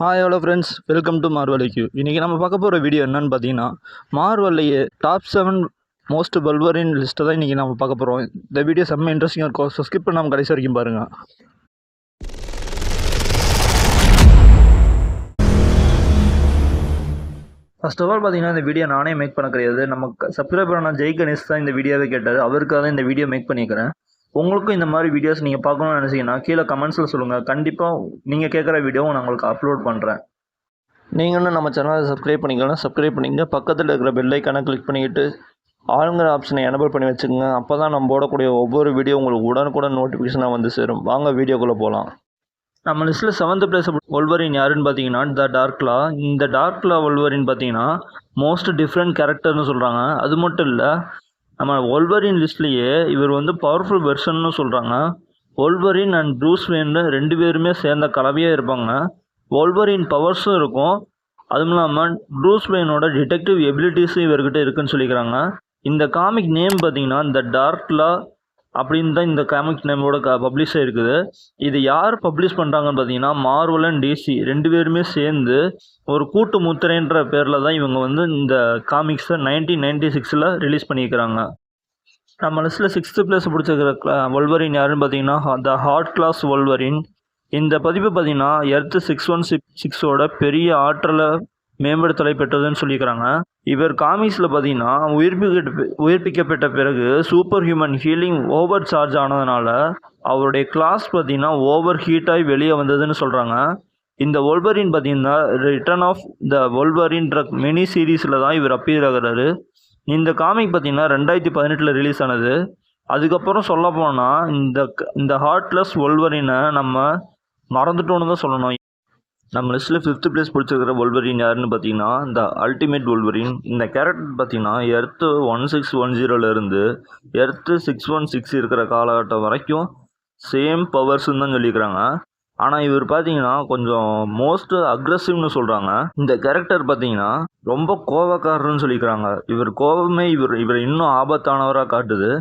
Hello friends, welcome to Marvel IQ. இன்றைக்கி நம்ம பார்க்க போகிற வீடியோ என்னன்னு பார்த்தீங்கன்னா, மார்வல்லையே டாப் 7 மோஸ்ட் வல்வரின் லிஸ்ட்டை தான் இன்றைக்கி நம்ம பார்க்க போகிறோம். இந்த வீடியோ செம்ம இன்ட்ரெஸ்டிங்காக இருக்கும். ஸோ ஸ்கிப் பண்ணாமல் கடைசி வரைக்கும் பாருங்கள். ஃபர்ஸ்ட் ஆஃப் ஆல் பார்த்தீங்கன்னா, இந்த வீடியோ நானே மேக் பண்ண கிடையாது. நம்ம சப்ஸ்கிரைபர் பண்ண ஜெய் கணேஷ் தான் இந்த வீடியோவே கேட்டார். அவருக்காக தான் இந்த வீடியோ மேக் பண்ணிக்கிறேன். உங்களுக்கும் இந்த மாதிரி வீடியோஸ் நீங்கள் பார்க்கணும்னு நினச்சிங்கன்னா கீழே கமெண்ட்ஸில் சொல்லுங்கள். கண்டிப்பாக நீங்கள் கேட்குற வீடியோவை நான் உங்களுக்கு அப்லோட் பண்ணுறேன். நீங்களும் நம்ம சேனலை சப்ஸ்கிரைப் பண்ணிக்கலாம். சப்ஸ்கிரைப் பண்ணிங்க, பக்கத்தில் இருக்கிற பெல் ஐக்கானை கிளிக் பண்ணிக்கிட்டு ஆளுங்கிற ஆப்ஷனை எனபிள் பண்ணி வச்சுக்கோங்க. அப்போ தான் நம்ம போடக்கூடிய ஒவ்வொரு வீடியோ உங்களுக்கு உடனுக்குடன் நோட்டிஃபிகேஷனாக வந்து சேரும். வாங்க வீடியோக்குள்ளே போகலாம். நம்ம லிஸ்ட்டில் 7th பிளேஸ் வல்வரின் யாருன்னு பார்த்தீங்கன்னா த டார்க்லா. இந்த டார்க்லா வல்வரின் பார்த்தீங்கன்னா மோஸ்ட் டிஃப்ரெண்ட் கேரக்டர்னு சொல்கிறாங்க. அது மட்டும் இல்லை, நம்ம வல்வரின் லிஸ்ட்லேயே இவர் வந்து பவர்ஃபுல் வெர்ஷன்னு சொல்கிறாங்க. வல்வரின் அண்ட் ப்ரூஸ் வேன் 2 பேருமே சேர்ந்த கலவையாக இருப்பாங்க. வல்வரின் பவர்ஸும் இருக்கும். அதுவும் இல்லாமல் ப்ரூஸ் வேனோட டிடெக்டிவ் எபிலிட்டிஸும் இவர்கிட்ட இருக்குன்னு சொல்லிக்கிறாங்க. இந்த காமிக் நேம் பார்த்தீங்கன்னா த டார்க்லா அப்படின்னு தான் இந்த காமிக் நேமோட பப்ளிஷ் ஆகிருக்குது. இது யார் பப்ளிஷ் பண்ணுறாங்கன்னு பார்த்தீங்கன்னா மார்வல் அண்ட் டிசி 2 பேருமே சேர்ந்து ஒரு கூட்டு முத்திரைன்ற பேரில் தான் இவங்க வந்து இந்த காமிக்ஸை 1996 ரிலீஸ் பண்ணியிருக்கிறாங்க. நம்ம லிஸ்ட்டில் 6th பிளேஸ் பிடிச்சிருக்கிற வல்வரின் யாருன்னு பார்த்தீங்கன்னா த ஹார்ட் கிளாஸ் வல்வரின். இந்த பதிப்பு பார்த்தீங்கன்னா எர்த் 616ஓட பெரிய ஆற்றலை மேம்படுத்தலை பெற்றதுன்னு சொல்லிக்கிறாங்க. இவர் காமிக்ஸில் பார்த்தீங்கன்னா உயிர்ப்பிக்கப்பட்ட பிறகு super human healing over charge ஆனதுனால அவருடைய கிளாஸ் பார்த்தீங்கன்னா ஓவர் ஹீட்டாகி வெளியே வந்ததுன்னு சொல்கிறாங்க. இந்த வல்வரின் பார்த்தீங்கன்னா ரிட்டர்ன் ஆஃப் த வல்வரின்ற மினி சீரீஸில் தான் இவர் அப்பீர் ஆகிறாரு. இந்த காமிக் பார்த்தீங்கன்னா 2018 ரிலீஸ் ஆனது. அதுக்கப்புறம் சொல்ல போனால் இந்த ஹார்ட்லெஸ் வல்வரினை நம்ம மறந்துட்டோன்னு தான் சொல்லணும். நம்ம லிஸ்ட்டில் 5th பிளேஸ் பிடிச்சிருக்கிற வல்வரின் யாருன்னு பார்த்தீங்கன்னா இந்த அல்டிமேட் வல்வரின். இந்த கேரக்டர் பார்த்தீங்கன்னா எர்த்து 1610 எர்த்து 616 இருக்கிற காலகட்டம் வரைக்கும் சேம் பவர்ஸ்ன்னு தான் சொல்லியிருக்கிறாங்க. ஆனால் இவர் பார்த்தீங்கன்னா கொஞ்சம் மோஸ்ட் அக்ரெசிவ்னு சொல்கிறாங்க. இந்த கேரக்டர் பார்த்தீங்கன்னா ரொம்ப கோபக்காரர்னு சொல்லிக்கிறாங்க. இவர் கோபமே இவர் இன்னும் ஆபத்தானவராக காட்டுது.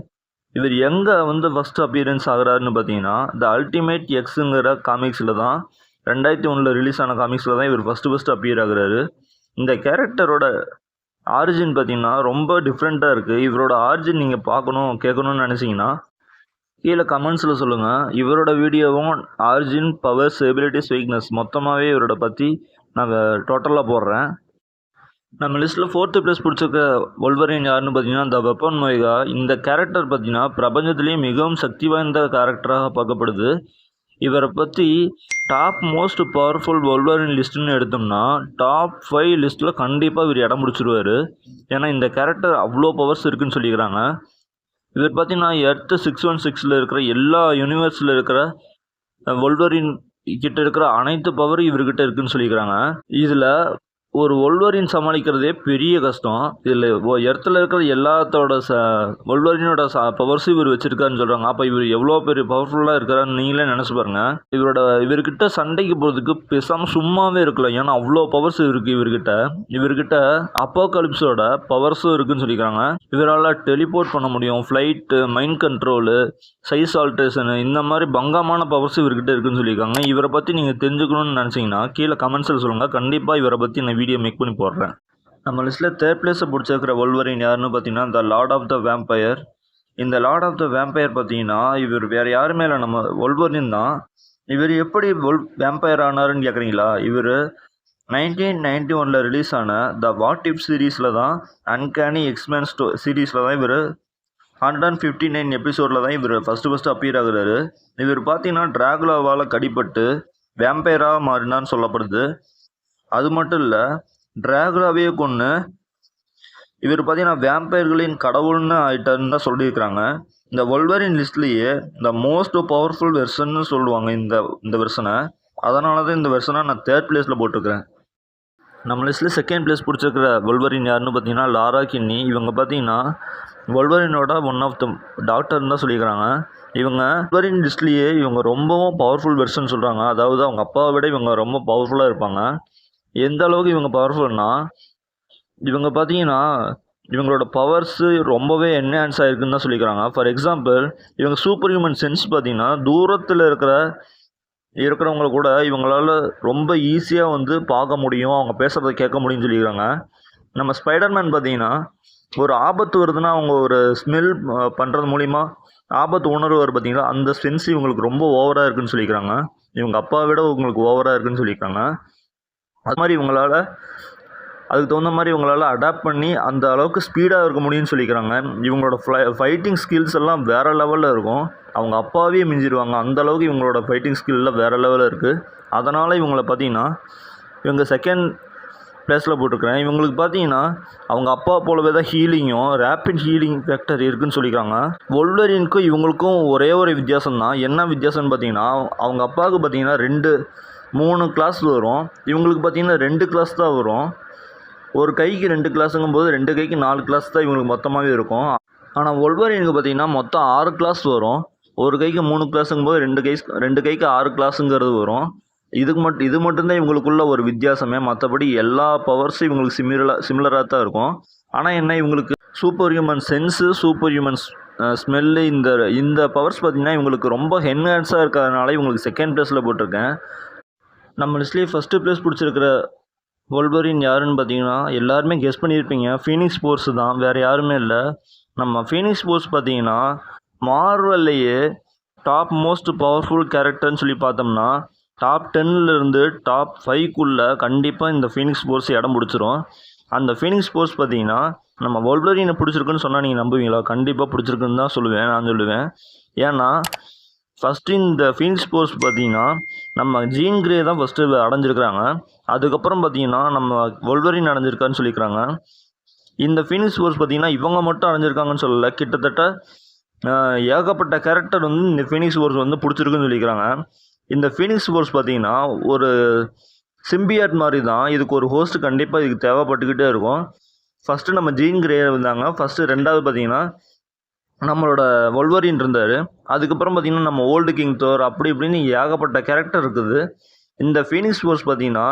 இவர் எங்கே வந்து ஃபஸ்ட் அப்பியரன்ஸ் ஆகிறாருன்னு பார்த்தீங்கன்னா த அல்டிமேட் எக்ஸுங்கிற காமிக்ஸில் தான் 2001 ரிலீஸ் ஆன காமிக்ஸில் தான் இவர் ஃபஸ்ட்டு அப்பியர் ஆகுறாரு. இந்த கேரக்டரோட ஆரிஜின் பார்த்தீங்கன்னா ரொம்ப டிஃப்ரெண்ட்டாக இருக்குது. இவரோட ஆரிஜின் நீங்கள் பார்க்கணும் கேட்கணும்னு நினச்சிங்கன்னா கீழே கமெண்ட்ஸில் சொல்லுங்கள். இவரோட வீடியோவும் ஆரிஜின், பவர்ஸ், எபிலிட்டிஸ், வீக்னஸ் மொத்தமாகவே இவரோட பற்றி நாங்கள் டோட்டலாக போடுறேன். நம்ம லிஸ்ட்டில் 4th பிளேஸ் பிடிச்சிருக்க வல்வரின் யாருன்னு பார்த்தீங்கன்னா த வெப்பன் மொய்கா. இந்த கேரக்டர் பார்த்தீங்கன்னா பிரபஞ்சத்திலேயே மிகவும் சக்தி வாய்ந்த கேரக்டராக பார்க்கப்படுது. இவரை பற்றி டாப் மோஸ்ட் பவர்ஃபுல் வல்வரின் லிஸ்ட்டுன்னு எடுத்தோம்னா டாப் 5 லிஸ்ட்டில் கண்டிப்பாக இவர் இடம் முடிச்சிருவார். ஏன்னா இந்த கேரக்டர் அவ்வளோ பவர்ஸ் இருக்குதுன்னு சொல்லிக்கிறாங்க. இவர் பார்த்தீங்கன்னா எர்த்து 616 இருக்கிற எல்லா யூனிவர்ஸில் இருக்கிற வல்வரின் கிட்ட இருக்கிற அனைத்து பவரும் இவர்கிட்ட இருக்குதுன்னு சொல்லிக்கிறாங்க. இதில் ஒரு வல்வரின் சமாளிக்கிறதே பெரிய கஷ்டம். இதில் எர்த்தில் இருக்கிற எல்லாத்தோட வல்வரினோட பவர்ஸும் இவர் வச்சுருக்காருன்னு சொல்கிறாங்க. அப்போ இவர் எவ்வளோ பெரிய பவர்ஃபுல்லாக இருக்கிறான்னு நீங்களே நினச்சி பாருங்கள். இவர்கிட்ட சண்டைக்கு போகிறதுக்கு பேசாமல் சும்மாவே இருக்கலாம். ஏன்னா அவ்வளோ பவர்ஸ் இருக்குது இவர்கிட்ட அப்போகலிப்ஸோட பவர்ஸும் இருக்குதுன்னு சொல்லிக்கிறாங்க. இவரால் டெலிபோர்ட் பண்ண முடியும், flight, mind control, size alteration, இந்த மாதிரி பங்கமான பவர்ஸ் இவர்கிட்ட இருக்குதுன்னு சொல்லியிருக்காங்க. இவரை பற்றி நீங்கள் தெரிஞ்சுக்கணும்னு நினச்சிங்கன்னா கீழே கமெண்ட்ஸில் சொல்லுங்கள். கண்டிப்பாக இவரை பற்றி நான் வீடியோ மேக் பண்ணி போடுறேன். நம்ம லிஸ்ட்டில் 3rd பிளேஸை பிடிச்சிருக்கிற வல்வரின் யாருன்னு பார்த்தீங்கன்னா த லார்ட் ஆஃப் த வேம்பயர். இந்த லார்ட் ஆஃப் த வேம்பயர் பார்த்தீங்கன்னா இவர் வேறு யாருமே இல்லை, நம்ம வல்வரின் தான். இவர் எப்படி வேம்பயர் ஆனாருன்னு கேட்குறீங்களா? இவர் 1991 ரிலீஸ் ஆன த வாட் இஃப் சீரீஸில் தான், அன்கேனி எக்ஸ்மேன் சீரீஸில் தான் இவர் 159 எபிசோடில் தான் இவர் ஃபஸ்ட்டு அப்பியர் ஆகுறாரு. இவர் பார்த்தீங்கன்னா டிராகுலாவால் கடிப்பட்டு வேம்பயராக மாறினான்னு சொல்லப்படுது. அது மட்டும் இல்லை, டிராகுலாவே கொண்டு இவர் பார்த்தீங்கன்னா வேம்பயர்களின் கடவுள்னு ஆயிட்டாருன்னு தான் சொல்லியிருக்கிறாங்க. இந்த வல்வரின் லிஸ்ட்லேயே இந்த மோஸ்ட் பவர்ஃபுல் வெர்ஷன்னு சொல்லுவாங்க இந்த வெர்ஷனை. அதனால தான் இந்த வெர்ஷனை நான் 3rd பிளேஸில் போட்டிருக்கிறேன். நம்ம லிஸ்ட்டில் 2nd பிளேஸ் பிடிச்சிருக்கிற வல்வரின் யாருன்னு பார்த்தீங்கன்னா லாரா கின்னி. இவங்க பார்த்தீங்கன்னா வல்வரினோட ஒன் ஆஃப் த டாக்டர்னு தான் சொல்லியிருக்கிறாங்க. இவங்க வல்வரின் லிஸ்ட்லேயே இவங்க ரொம்பவும் பவர்ஃபுல் வெர்ஷன் சொல்கிறாங்க. அதாவது அவங்க அப்பாவை விட இவங்க ரொம்ப பவர்ஃபுல்லாக இருப்பாங்க. எந்த அளவுக்கு இவங்க பவர்ஃபுல்னா, இவங்க பார்த்தீங்கன்னா இவங்களோட பவர்ஸு ரொம்பவே என்ஹான்ஸ் ஆகிருக்குன்னு தான் சொல்லிக்கிறாங்க. ஃபார் எக்ஸாம்பிள், இவங்க சூப்பர் ஹியூமன் சென்ஸ் பார்த்தீங்கன்னா தூரத்தில் இருக்கிற இருக்கிறவங்கள கூட இவங்களால ரொம்ப ஈஸியாக வந்து பார்க்க முடியும், அவங்க பேசுகிறத கேட்க முடியும்னு சொல்லியிருக்காங்க. நம்ம ஸ்பைடர்மேன் பார்த்தீங்கன்னா ஒரு ஆபத்து வருதுன்னா அவங்க ஒரு ஸ்மெல் பண்ணுறது மூலிமா ஆபத்து உணர்வு வரும் பார்த்தீங்களா, அந்த சென்ஸ் இவங்களுக்கு ரொம்ப ஓவராக இருக்குன்னு சொல்லியிருக்காங்க. இவங்க அப்பாவை விட உங்களுக்கு ஓவராக இருக்குன்னு சொல்லியிருக்காங்க. அது மாதிரி இவங்களால் அதுக்கு தகுந்த மாதிரி இவங்களால் அடாப்ட் பண்ணி அந்த அளவுக்கு ஸ்பீடாக இருக்க முடியும்னு சொல்லிக்கிறாங்க. இவங்களோட ஃபைட்டிங் ஸ்கில்ஸ் எல்லாம் வேறு லெவலில் இருக்கும். அவங்க அப்பாவே மிஞ்சிடுவாங்க, அந்த அளவுக்கு இவங்களோட ஃபைட்டிங் ஸ்கில்லாம் வேறு லெவலில் இருக்குது. அதனால் இவங்களை பார்த்தீங்கன்னா இவங்க செகண்ட் ப்ளேஸில் போட்டிருக்கிறேன். இவங்களுக்கு பார்த்தீங்கன்னா அவங்க அப்பா போலவே தான் ஹீலிங்கும் ரேப்பிட் ஹீலிங் ஃபேக்டர் இருக்குதுன்னு சொல்லியிருக்காங்க. வொல்வரினுக்கும் இவங்களுக்கும் ஒரே ஒரு வித்தியாசம் தான். என்ன வித்தியாசம்னு பார்த்தீங்கன்னா அவங்க அப்பாவுக்கு பார்த்தீங்கன்னா 3 கிளாஸ் வரும், இவங்களுக்கு பார்த்தீங்கன்னா 2 கிளாஸ் தான் வரும். ஒரு கைக்கு 2 கிளாஸுங்கும் போது 2 கைக்கு 4 கிளாஸ் தான் இவங்களுக்கு மொத்தமாகவே இருக்கும். ஆனால் வொல்வரினுக்கு பார்த்தீங்கன்னா மொத்தம் 6 கிளாஸ் வரும். ஒரு கைக்கு 3 கிளாஸுங்கும் போது 2 கைக்கு 6 கிளாஸுங்கிறது வரும். இது மட்டும்தான் இவங்களுக்குள்ள ஒரு வித்தியாசமே. மற்றபடி எல்லா பவர்ஸும் இவங்களுக்கு சிமிலராக தான் இருக்கும். ஆனால் என்ன, இவங்களுக்கு super human sense, super human smell, இந்த பவர்ஸ் பார்த்திங்கன்னா இவங்களுக்கு ரொம்ப என்ஹான்ஸாக இருக்கிறதுனால இவங்களுக்கு செகண்ட் ப்ளேஸில் போட்டிருக்கேன். நம்ம லிஸ்ட்லேயே ஃபஸ்ட்டு ப்ளேஸ் பிடிச்சிருக்கிற வொல்வரின் யாருன்னு பார்த்தீங்கன்னா எல்லாருமே கெஸ் பண்ணியிருப்பீங்க, ஃபீனிக்ஸ் ஃபோர்ஸ் தான், வேறு யாருமே இல்லை. நம்ம ஃபீனிக்ஸ் ஃபோர்ஸ் பார்த்தீங்கன்னா மார்வல்லையே டாப் மோஸ்ட் பவர்ஃபுல் கேரக்டர்னு சொல்லி பார்த்தோம்னா டாப் 10லேருந்து டாப் 5க்குள்ளே கண்டிப்பாக இந்த ஃபீனிக்ஸ் ஃபோர்ஸ் இடம் பிடிச்சிரும். அந்த ஃபீனிக்ஸ் ஃபோர்ஸ் பார்த்தீங்கன்னா நம்ம வொல்வரினை பிடிச்சிருக்குன்னு சொன்னால் நீங்கள் நம்புவீங்களா? கண்டிப்பாக பிடிச்சிருக்குன்னு தான் நான் சொல்லுவேன். ஏன்னா ஃபஸ்ட்டு இந்த ஃபீனிக்ஸ் ஃபோர்ஸ் பார்த்தீங்கன்னா நம்ம ஜீன் கிரே தான் ஃபஸ்ட்டு அடைஞ்சிருக்கிறாங்க. அதுக்கப்புறம் பார்த்தீங்கன்னா நம்ம வொல்வரின் அடைஞ்சிருக்கான்னு சொல்லியிருக்கிறாங்க. இந்த ஃபீனிக்ஸ் ஃபோர்ஸ் பார்த்தீங்கன்னா இவங்க மட்டும் அடைஞ்சிருக்காங்கன்னு சொல்லலை, கிட்டத்தட்ட ஏகப்பட்ட கேரக்டர் வந்து இந்த ஃபீனிக்ஸ் ஃபோர்ஸ் வந்து பிடிச்சிருக்குன்னு சொல்லியிருக்கிறாங்க. இந்த ஃபீனிக்ஸ் ஃபோர்ஸ் பார்த்தீங்கன்னா ஒரு சிம்பியாட் மாதிரி தான். இதுக்கு ஒரு ஹோஸ்ட் கண்டிப்பாக இதுக்கு தேவைப்பட்டுக்கிட்டே இருக்கும். ஃபஸ்ட்டு நம்ம ஜீன் கிரே இருந்தாங்க, ஃபஸ்ட்டு 2வது பார்த்தீங்கன்னா நம்மளோட வொல்வரின் இருந்தார். அதுக்கப்புறம் பார்த்திங்கன்னா நம்ம ஓல்டு கிங் தோர், அப்படி இப்படின்னு ஏகப்பட்ட கேரக்டர் இருக்குது. இந்த ஃபீனிக்ஸ் ஃபோர்ஸ் பார்த்திங்கன்னா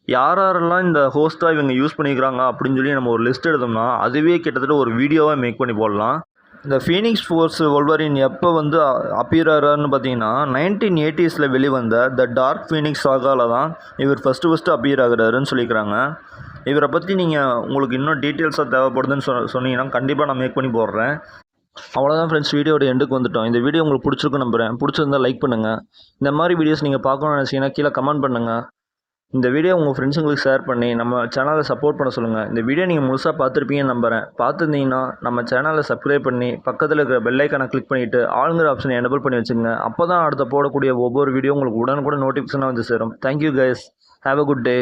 யாரெல்லாம் இந்த ஹோஸ்ட்டாக இவங்க யூஸ் பண்ணிக்கிறாங்க அப்படின்னு சொல்லி நம்ம ஒரு லிஸ்ட் எடுத்தோம்னா அதுவே கிட்டத்தட்ட ஒரு வீடியோவாக மேக் பண்ணி போடலாம். இந்த ஃபீனிக்ஸ் ஃபோர்ஸ் வொல்வரின் எப்போ வந்து அப்பியர் ஆகிறாருன்னு பார்த்தீங்கன்னா 1980s வெளிவந்த த டார்க் ஃபீனிக்ஸ் சாகாவில் தான் இவர் ஃபஸ்ட்டு அப்பியர் ஆகிறாருன்னு சொல்லிக்கிறாங்க. இவரை பற்றி நீங்கள் உங்களுக்கு இன்னும் டீட்டெயில்ஸாக தேவைப்படுதுன்னு சொன்னீங்கன்னா கண்டிப்பாக நான் மேக் பண்ணி போடுறேன். அவ்வளோதான் ஃப்ரெண்ட்ஸ், வீடியோட எண்டுக்கு வந்துட்டோம். இந்த வீடியோ உங்களுக்கு பிடிச்சிருக்குன்னு நம்புகிறேன். பிடிச்சிருந்தால் லைக் பண்ணுங்கள். இந்த மாதிரி வீடியோஸ் நீங்கள் பார்க்கணும்னு நினச்சிங்கன்னா கீழே கமெண்ட் பண்ணுங்கள். இந்த வீடியோ உங்கள் ஃப்ரெண்ட்ஸுங்களுக்கு ஷேர் பண்ணி நம்ம சேனலை சப்போர்ட் பண்ண சொல்லுங்கள். இந்த வீடியோ நீங்கள் முழுசாக பார்த்துருப்பீங்கன்னு நம்புகிறேன். பார்த்துருந்தீங்கன்னா நம்ம சேனலை சப்ஸ்கிரைப் பண்ணி பக்கத்தில் இருக்கிற பெல் ஐக்கானை கிளிக் பண்ணிவிட்டு ஆளுங்கிற ஆப்ஷனை எனேபிள் பண்ணி வச்சுங்க. அப்போ தான் அடுத்த போடக்கூடிய ஒவ்வொரு வீடியோ உங்களுக்கு உடனுக்குடன் நோட்டிஃபிகேஷனாக வந்து சேரும். Thank you guys, have a good day.